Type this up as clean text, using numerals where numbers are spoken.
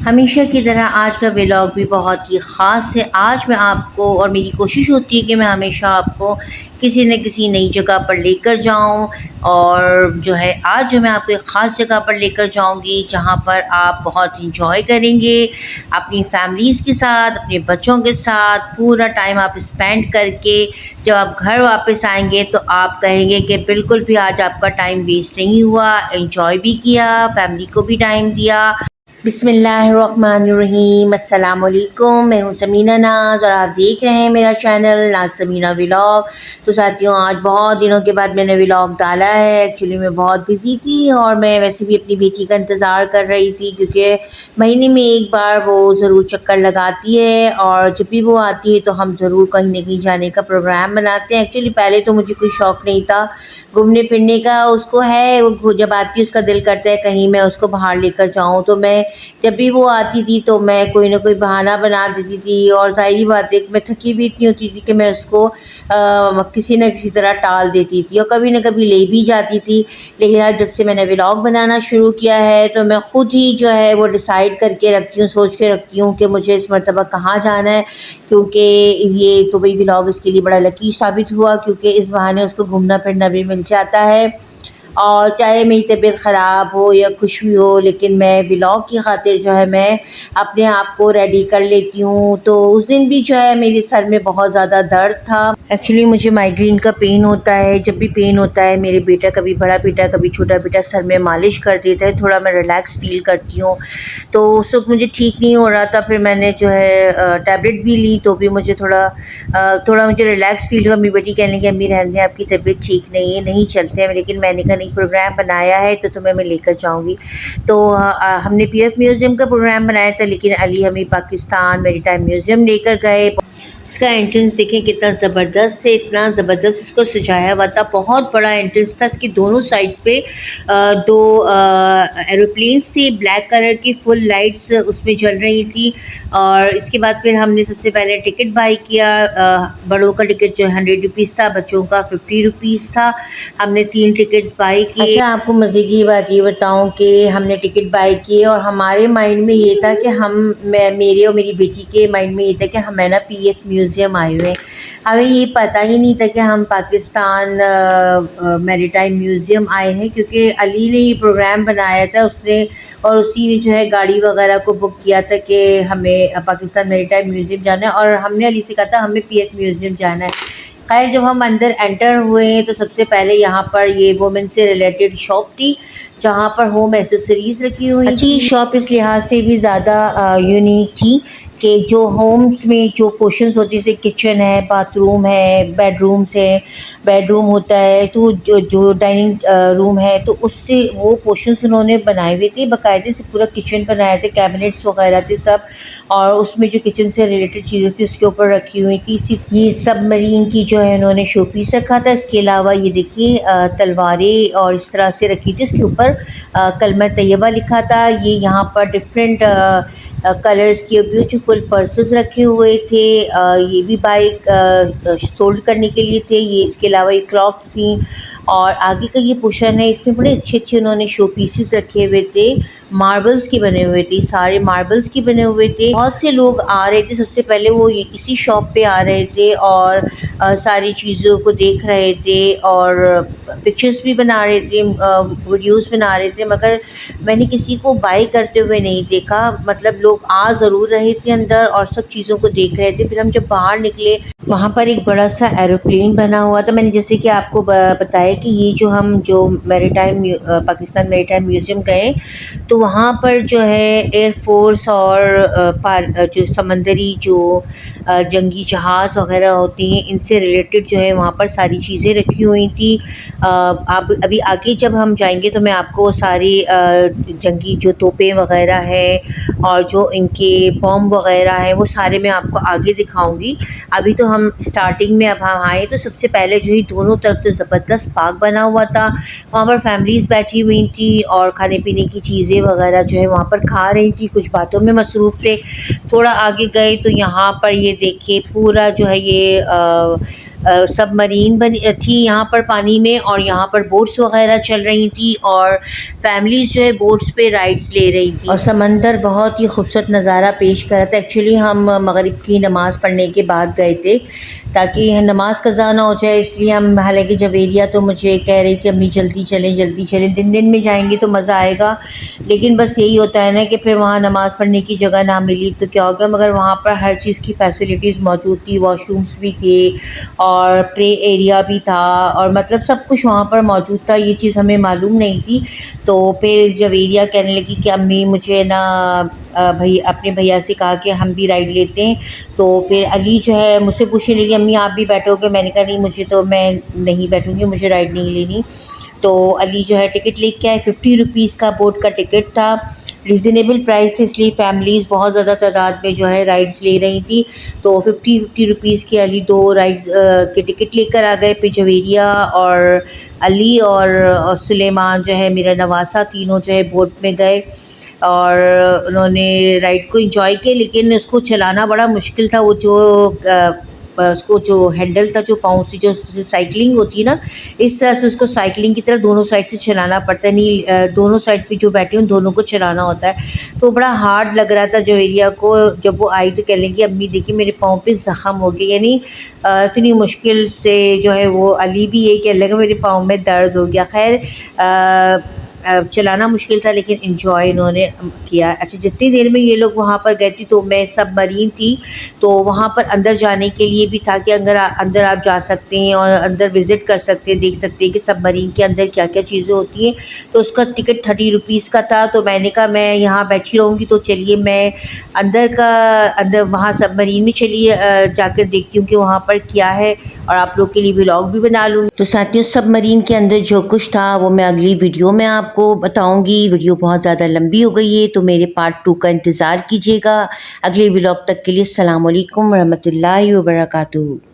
ہمیشہ کی طرح آج کا ولاگ بھی بہت ہی خاص ہے۔ آج میں آپ کو، اور میری کوشش ہوتی ہے کہ میں ہمیشہ آپ کو کسی نہ کسی نئی جگہ پر لے کر جاؤں، اور جو ہے آج جو میں آپ کو ایک خاص جگہ پر لے کر جاؤں گی جہاں پر آپ بہت انجوائے کریں گے اپنی فیملیز کے ساتھ، اپنے بچوں کے ساتھ پورا ٹائم آپ اسپینڈ کر کے جب آپ گھر واپس آئیں گے تو آپ کہیں گے کہ بالکل بھی آج آپ کا ٹائم ویسٹ نہیں ہوا، انجوائے بھی کیا، فیملی کو بھی ٹائم دیا۔ بسم اللہ الرحمن الرحیم، السلام علیکم، میں ہوں سمینہ ناز اور آپ دیکھ رہے ہیں میرا چینل ناز سمینہ ولاگ۔ تو ساتھیوں، آج بہت دنوں کے بعد میں نے ولاگ ڈالا ہے۔ ایکچولی میں بہت بزی تھی اور میں ویسے بھی اپنی بیٹی کا انتظار کر رہی تھی، کیونکہ مہینے میں ایک بار وہ ضرور چکر لگاتی ہے، اور جب بھی وہ آتی ہے تو ہم ضرور کہیں نہ کہیں جانے کا پروگرام بناتے ہیں۔ ایکچولی پہلے تو مجھے کوئی شوق نہیں تھا گھومنے پھرنے کا، اس کو ہے، وہ جب آتی ہے اس کا دل کرتا ہے کہیں میں اس کو باہر لے کر جاؤں، تو میں جب بھی وہ آتی تھی تو میں کوئی نہ کوئی بہانہ بنا دیتی تھی، اور ظاہری بات ہے کہ میں تھکی ہوئی اتنی ہوتی تھی کہ میں اس کو کسی نہ کسی طرح ٹال دیتی تھی اور کبھی نہ کبھی لے بھی جاتی تھی۔ لیکن آج جب سے میں نے ولاگ بنانا شروع کیا ہے تو میں خود ہی جو ہے وہ ڈیسائیڈ کر کے رکھتی ہوں، سوچ کے رکھتی ہوں کہ مجھے اس مرتبہ کہاں جانا ہے، کیونکہ یہ تو بھئی ولاگ اس کے لیے بڑا لکی ثابت ہوا، کیونکہ اس بہانے اس کو گھومنا پھرنا بھی مل جاتا ہے۔ اور چاہے میری طبیعت خراب ہو یا خوش بھی ہو، لیکن میں ولاگ کی خاطر جو ہے میں اپنے آپ کو ریڈی کر لیتی ہوں۔ تو اس دن بھی جو ہے میرے سر میں بہت زیادہ درد تھا۔ ایکچولی مجھے مائیگرین کا پین ہوتا ہے، جب بھی پین ہوتا ہے میرے بیٹا، کبھی بڑا بیٹا کبھی چھوٹا بیٹا، سر میں مالش کر دیتا ہے، تھوڑا میں ریلیکس فیل کرتی ہوں۔ تو اس وقت مجھے ٹھیک نہیں ہو رہا تھا، پھر میں نے جو ہے ٹیبلٹ بھی لی تو بھی مجھے تھوڑا مجھے ریلیکس فیل ہوا۔ میری بیٹی کہنے لگی امی رہنے دیں، آپ کی طبیعت ٹھیک نہیں ہے، نہیں چلتے ہیں، لیکن میں نے کہا نہیں، پروگرام بنایا ہے تو تمہیں میں لے کر جاؤں گی۔ تو ہم نے پی ایف میوزیم کا پروگرام بنایا تھا، لیکن علی ہمیں پاکستان میری ٹائم میوزیم لے کر گئے۔ اس کا انٹرنس دیکھیں کتنا زبردست ہے، اتنا زبردست اس کو سجایا ہوا تھا، بہت بڑا انٹرنس تھا۔ اس کی دونوں سائڈز پہ دو ایروپلینس تھی، بلیک کلر کی فل لائٹس اس میں جل رہی تھی۔ اور اس کے بعد پھر ہم نے سب سے پہلے ٹکٹ بائی کیا۔ بڑوں کا ٹکٹ جو 100 روپیز تھا، بچوں کا 50 روپیز تھا۔ ہم نے 3 ٹکٹس بائی کیے۔ اچھا، آپ کو مزے کی بات یہ بتاؤں کہ ہم نے ٹکٹ بائی کیے اور ہمارے مائنڈ میں یہ تھا کہ میرے اور میری بیٹی کے مائنڈ میں یہ تھا کہ ہم نا پی ایف میوزیم آئے ہوئے ہیں۔ ہمیں یہ پتہ ہی نہیں تھا کہ ہم پاکستان میری ٹائم میوزیم آئے ہیں، کیونکہ علی نے یہ پروگرام بنایا تھا، اس نے اور اسی نے جو ہے گاڑی وغیرہ کو بک کیا تھا کہ ہمیں پاکستان میری ٹائم میوزیم جانا ہے، اور ہم نے علی سے کہا تھا ہمیں پی ایف میوزیم جانا ہے۔ خیر، جب ہم اندر انٹر ہوئے تو سب سے پہلے یہاں پر یہ وومن سے ریلیٹڈ شاپ تھی، جہاں پر ہوم ایسیسریز رکھی ہوئی تھی۔ اچھی شاپ اس لحاظ سے بھی زیادہ یونیک تھی کہ جو ہومز میں جو پورشنز ہوتی ہیں، جیسے کچن ہے، باتھ روم ہے، بیڈ رومز ہے، بیڈ روم ہوتا ہے، تو جو ڈائننگ روم ہے، تو اس سے وہ پورشنز انہوں نے بنائے ہوئے تھے، باقاعدے سے پورا کچن بنایا تھے، کیبنٹس وغیرہ تھے سب، اور اس میں جو کچن سے ریلیٹڈ چیزیں تھیں اس کے اوپر رکھی ہوئی تھی۔ یہ سب مرین کی جو ہے انہوں نے شو پیس رکھا تھا۔ اس کے علاوہ یہ دیکھیے تلواریں اور اس طرح سے رکھی تھی، اس کے اوپر کلمہ طیبہ لکھا تھا۔ یہ یہاں پر ڈفرینٹ کلرز کے بیوٹیفل پرسز رکھے ہوئے تھے، یہ بھی بائک سولڈ کرنے کے لیے تھے۔ یہ اس کے علاوہ یہ کلاکس تھیں، اور آگے کا یہ پوشن ہے، اس میں بڑے اچھے اچھے انہوں نے شو پیسز رکھے ہوئے تھے، ماربلز کے بنے ہوئے تھے، سارے ماربلز کے بنے ہوئے تھے۔ بہت سے لوگ آ رہے تھے، سب سے پہلے وہ اسی شاپ پہ آ رہے تھے اور ساری چیزوں کو دیکھ رہے تھے اور پکچرز بھی بنا رہے تھے، ویڈیوز بنا رہے تھے، مگر میں نے کسی کو بائی کرتے ہوئے نہیں دیکھا۔ مطلب لوگ آ ضرور رہے تھے اندر اور سب چیزوں کو دیکھ رہے تھے۔ پھر ہم جب باہر نکلے، وہاں پر ایک بڑا سا ایروپلین بنا ہوا تھا۔ میں نے جیسے کہ آپ کو بتایا کہ یہ جو میری ٹائم پاکستان میری ٹائم میوزیم گئے تو وہاں پر جو ہے ایئر فورس اور جو سمندری جو جنگی جہاز وغیرہ ہوتے ہیں، ان سے ریلیٹڈ جو ہے وہاں پر ساری چیزیں رکھی ہوئی تھیں۔ ابھی آگے جب ہم جائیں گے تو میں آپ کو ساری جنگی جو توپیں وغیرہ ہے اور جو ان کے بم وغیرہ ہیں وہ سارے میں آپ کو آگے دکھاؤں گی۔ ابھی تو ہم اسٹارٹنگ میں اب ہم آئے تو سب سے پہلے جو ہی دونوں طرف تو زبردست پارک بنا ہوا تھا، وہاں پر فیملیز بیٹھی ہوئی تھیں اور کھانے پینے کی چیزیں وغیرہ جو ہے وہاں پر کھا رہی تھی، کچھ باتوں میں مصروف تھے۔ تھوڑا آگے گئے تو یہاں پر یہ دیکھیے پورا جو ہے یہ سب مرین تھی یہاں پر پانی میں، اور یہاں پر بوٹس وغیرہ چل رہی تھی، اور فیملیز جو ہے بوٹس پہ رائڈس لے رہی تھی، اور سمندر بہت ہی خوبصورت نظارہ پیش کر رہا تھا۔ ایکچولی ہم مغرب کی نماز پڑھنے کے بعد گئے تھے تاکہ نماز قضا نہ ہو جائے، اس لیے ہم، حالانکہ جویریہ تو مجھے کہہ رہی تھی امی جلدی چلیں جلدی چلیں، دن میں جائیں گے تو مزہ آئے گا، لیکن بس یہی ہوتا ہے نا کہ پھر وہاں نماز پڑھنے کی جگہ نہ ملی تو کیا ہوگا، مگر وہاں پر ہر چیز کی فیسلٹیز موجود تھی، واش رومس بھی تھے اور پلے ایریا بھی تھا، اور مطلب سب کچھ وہاں پر موجود تھا، یہ چیز ہمیں معلوم نہیں تھی۔ تو پھر جویریہ کہنے لگی کہ امی مجھے نا اپنے بھیا سے کہا کہ ہم بھی رائڈ لیتے ہیں، تو پھر علی جو ہے مجھ سے پوچھنے لگی امی آپ بھی بیٹھو گے، میں نے کہا نہیں میں نہیں بیٹھوں گی، مجھے رائڈ نہیں لینی۔ تو علی جو ہے ٹکٹ لے کے آئے، 50 روپیز کا بوٹ کا ٹکٹ تھا، ریزنیبل پرائس تھے، اس لیے فیملیز بہت زیادہ تعداد میں جو ہے رائڈس لے رہی تھی، تو 50 روپیز کی علی 2 رائڈز کے ٹکٹ لے کر آ گئے۔ پھر جویریہ اور علی اور سلیمان جو ہے میرا نواسہ، تینوں جو ہے بوٹ میں گئے اور انہوں نے رائڈ کو انجوائے کیا، لیکن اس کو چلانا بڑا مشکل تھا، وہ جو اس کو جو ہینڈل تھا، جو پاؤں سے جو سائیکلنگ ہوتی ہے نا، اس طرح سے اس کو سائیکلنگ کی طرح دونوں سائڈ سے چلانا پڑتا ہے، نہیں دونوں سائڈ پہ جو بیٹھے ان دونوں کو چلانا ہوتا ہے، تو بڑا ہارڈ لگ رہا تھا جویریہ کو۔ جب وہ آئی تو کہنے لگی امی دیکھیے میرے پاؤں پہ زخم ہو گئے، یعنی اتنی مشکل سے جو ہے وہ علی بھی یہی کہنے لگا میرے پاؤں میں درد ہو گیا۔ خیر چلانا مشکل تھا لیکن انجوائے انہوں نے کیا۔ اچھا جتنی دیر میں یہ لوگ وہاں پر گئے تھی تو میں سب مرین تھی، تو وہاں پر اندر جانے کے لیے بھی تھا کہ اندر آپ جا سکتے ہیں اور اندر وزٹ کر سکتے ہیں، دیکھ سکتے ہیں کہ سب مرین کے اندر کیا کیا چیزیں ہوتی ہیں، تو اس کا ٹکٹ 30 روپیز کا تھا۔ تو میں نے کہا میں یہاں بیٹھی رہوں گی، تو چلیے میں اندر وہاں سب مرین میں چلیے جا کر دیکھتی ہوں کہ وہاں پر کیا ہے، اور آپ لوگ کے لیے ولاگ بھی بنا لوں گی۔ تو ساتھیوں سب مرین کے اندر جو کچھ تھا وہ میں اگلی ویڈیو میں آپ کو بتاؤں گی، ویڈیو بہت زیادہ لمبی ہو گئی ہے تو میرے پارٹ 2 کا انتظار کیجیے گا۔ اگلے ولاگ تک کے لیے السلام علیکم ورحمۃ اللہ وبرکاتہ۔